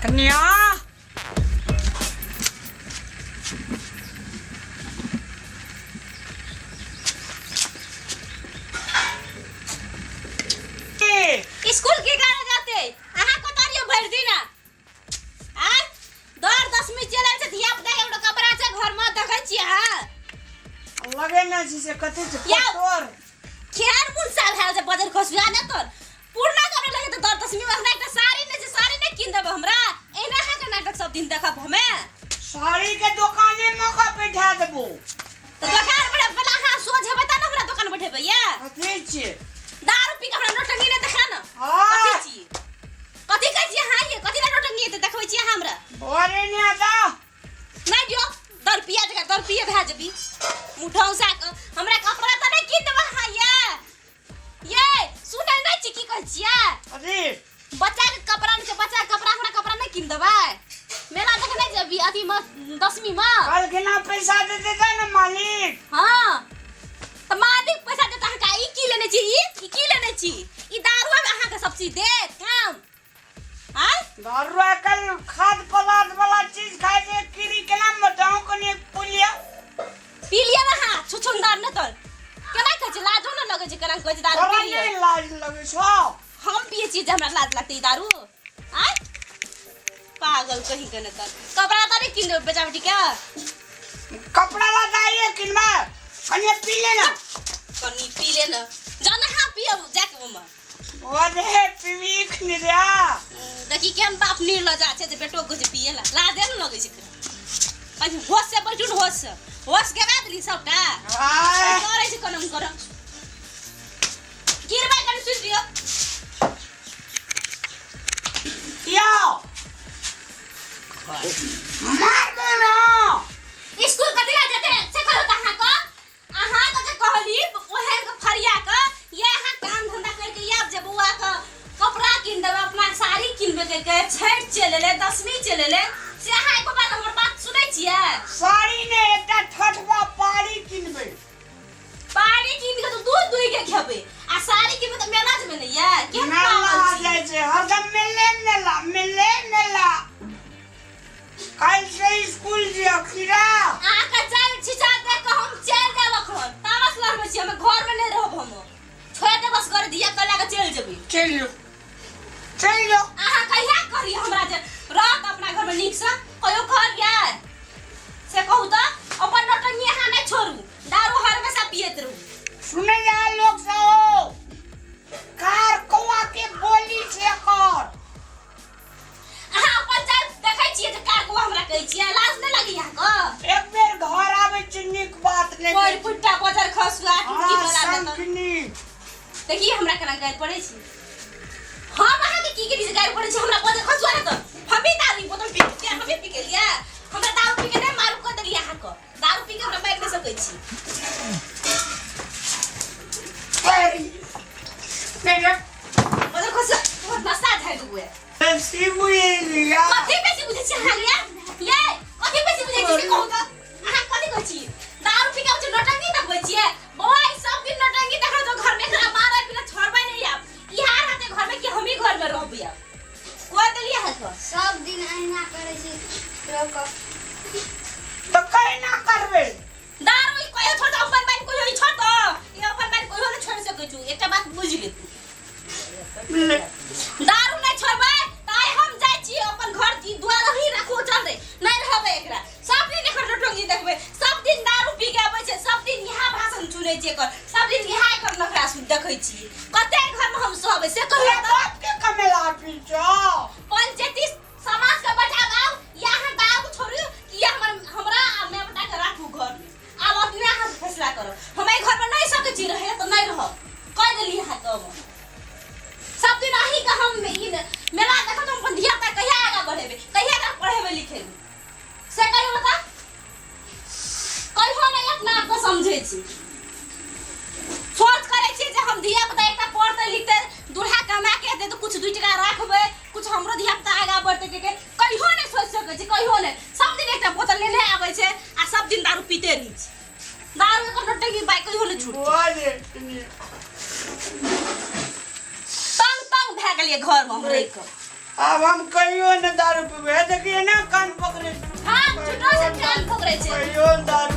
कन्या स्कूल के गाने जाते अहाँ कतरियो भर दिना आ दर 10 में चले से धिया पुता एगो कपड़ा से घर में देखै छी हां लगे ना जी से कते से तोर खेर मुन साल है जे बजर खसुआ न तोर पूर्ण करे लगे तो दर 10 में हमरा एकटा साड़ी ने किन देब हमरा एना हा के नाटक सब दिन देखब हमें साड़ी के दुकाने में का बैठा देबो तो दुकान बड़ा बला हां सोझ बता ना हमरा दुकान बैठे भैया कथि छी दारू पी के हमरा नोटंगी ने देखा ना हां कथि छी कथि कहै छी हां ये कथि ना नोटंगी ते देखबै छी हमरा ओरे ने दा नहीं जो 10 रुपया जगह 10 रुपया भे जबी मुठौ सा हमरा कपड़ा त नहीं किन देब हां ये सुनै नहीं छी की कहै छियै अरे बच्चा के कपड़ा हमरा कपड़ा नहीं किन देबै मेला देख नहीं जबी अथी में 10वीं में कल के ना पैसा दे देता ना मालिक हां त मालिक पैसा देता है का ई की लेने छी ई की लेने छी ई दारू में अहाँ के सब चीज दे काम हां दारू कल खाद पदार्थ वाला चीज खाए जे कीरी के नाम बताऊं कने पुलिया पी लिया ना हां छुछुंदार न तोर केना कहै छी लाजो न लगे छै केना कहै छी दारू पी लिया नहीं लाज लगे छो हम पिए छी हमरा लाज लगते दारू आ पागल कहीं के न कर कपड़ा त नहीं किन दे बेटा बेटी क्या कपड़ा लगाइए किनवा कने पी लेना कनी पी ले न जाना हां पिए जाके मम्मा ओरे पीवीख नि रे देखी केन बाप नीर ल जा छै जे बेटो को जे पिए ला लाजे न लगे छै आज होश से बैठू न होश के बाद ली सबटा हाय करे छै कनम कर गिरबा कन सुन दियो यो मार दे ना स्कूल कदिला जते से करो तहा को अहाँ तो जे कहली ओहे के फरिया के ये अहाँ काम धंधा करके आब जे बुआ के कपड़ा किन देब अपना साड़ी किनबे के छठ चले ले 10वीं चले ले से अहाँ एको बार हमर बात सुनै छियै साड़ी ने एकटा ठठवा पाड़ी किनबे पाड़ी किन के तो दूध दुई के खेबे आ साड़ी किनबे तो मेला में नहीं है के मेला जाय छै हरदम मिले नेला कल से स्कूल जे खीरा आ का चल छिचा दे के हम चल देब अखन तामस लहमे छी हम घर में नहीं रहब हम छोड़ दे बस कर दिया कल के चल जेबी चलो आहा कहिया करी हमरा जे रात अपना घर में नीक से कहियो घर गया से कहू तो अपन नटंगी अहाँ नहीं छोड़ू दारू हमेशा पियत रहू सुने जा लोग सब कार कौआ के बोली छै कर अहाँ अपन चल देखै छियै जे कार को हमरा कहै छियै लाज नहीं लगी यहाँ को एक बेर घर आवे छै नीक बात ले कोई पुट्टा पथर खसुआ टुकी बला दे संकनी देखिए हमरा केना गाइल पड़ै छी हम अहाँ के की से गाइल पड़ै छी हमरा पथर खसुआ न तो हम भी दारू बोतल पी के हम भी पी के लिया हमरा दारू पी के नहीं मारू कर देलिया अहाँ को दारू पी के हमरा बैठ नहीं सकै छी मेरे पथर खसुआ बहुत मसाज है दुए शिवुए लिया कथि पे से बुझे छी हां ये कथि पे से बुझे छी कहू तो अहाँ कथि कहै छी दारू पी के नटंगी देखबै छियै बौआ ई सब दिन नटंगी देखा तो घर में खरा मारै बिना छोड़बै नहीं आप इहार रहते घर में कि हम ही घर में रहबै अब कोई देलिए है तो सब दिन अहिना करे छी रोक तो कहीं ना करबे दारू ई कोई छोड़ दो अपन बहन कोई छोड़ दो ये अपन बहन कोई नहीं छोड़ सकै छु एकटा बात बुझ ले दारू नहीं छोड़बै ताई हम जाय छी अपन घर की द्वार ही राखो चल रे नहीं रहबै एकरा सब दिन एकर नटंगी देखबै सब दिन दारू पी के आबै छै सब दिन यहाँ भाषण सुनै छै एकर सब दिन यहाँ एकर नखरा सुन देखै छी कते घर में हम सहबै से कहियो तो बात के कमेला पीछो पंचायती समाज के बचाओ यहाँ दारू छोड़ू कि हमरा मैं बता के राखू घर में आब अपने हाथ फैसला करो हम ए घर में नहीं सकै छी रहे तो नहीं रह कह देली हाथ तो सब दिन आही का हम मेला देखो तुम अपन धिया पुता कहिया आगा बढ़ेबे कहिया का पढ़ेबे लिखेबे से कहियो बता कहियो नहीं अपना आप को समझे छी सोच करे छी जे हम धिया पुता एकटा पढ़ते लिखते दूल्हा कमा के दे तो कुछ 2 टका राखबे कुछ हमरो धिया पुता आगा बढ़ते के कहियो नहीं सोच सकै छी कहियो नहीं सब दिन एकटा बोतल लेने आबै छै आ सब दिन दारू पीते रही छी दारू के नटंगी बाई कहियो नहीं छूट बोले तंग भए गेलिए घर में हमरे के अब हम कहियो न दारू पीबे देखिए ना कान पकड़े हाँ छुटो से कान पकड़े छे कहियो दारू